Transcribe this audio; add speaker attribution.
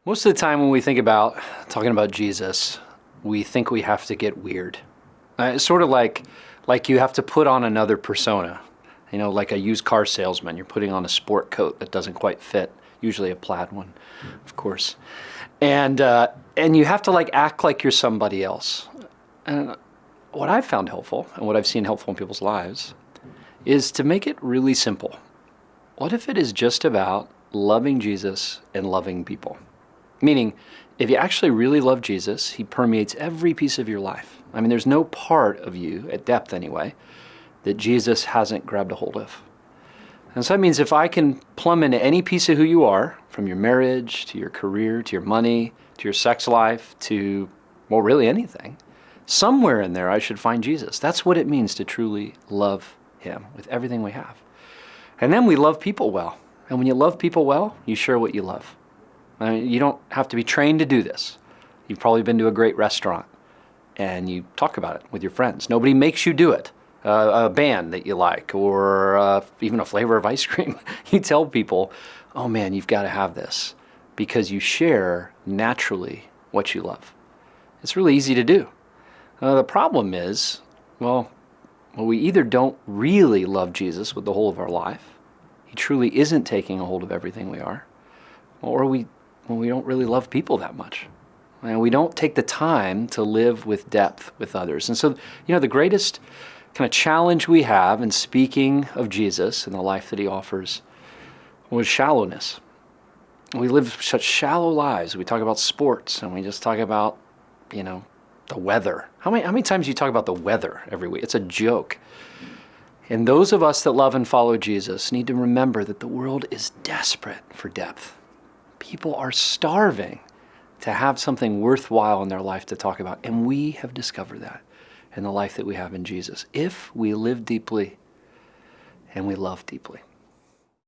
Speaker 1: Most of the time when we think about talking about Jesus, we think we have to get weird. It's sort of like you have to put on another persona. You know, like a used car salesman, you're putting on a sport coat that doesn't quite fit, usually a plaid one, of course. And you have to act like you're somebody else. And what I've found helpful, and what I've seen helpful in people's lives, is to make it really simple. What if it is just about loving Jesus and loving people? Meaning, if you actually really love Jesus, he permeates every piece of your life. I mean, there's no part of you, at depth anyway, that Jesus hasn't grabbed a hold of. And so that means if I can plumb into any piece of who you are, from your marriage, to your career, to your money, to your sex life, to, well, really anything, somewhere in there I should find Jesus. That's what it means to truly love him with everything we have. And then we love people well. And when you love people well, you share what you love. I mean, you don't have to be trained to do this. You've probably been to a great restaurant and you talk about it with your friends. Nobody makes you do it. A band that you like, or even a flavor of ice cream. You tell people, oh man, you've got to have this, because you share naturally what you love. It's really easy to do. The problem is, well, we either don't really love Jesus with the whole of our life, he truly isn't taking a hold of everything we are, or we don't really love people that much. And we don't take the time to live with depth with others. And so, the greatest kind of challenge we have in speaking of Jesus and the life that he offers was shallowness. We live such shallow lives. We talk about sports and we just talk about, the weather. How many times do you talk about the weather every week? It's a joke. And those of us that love and follow Jesus need to remember that the world is desperate for depth. People are starving to have something worthwhile in their life to talk about. And we have discovered that in the life that we have in Jesus, if we live deeply and we love deeply.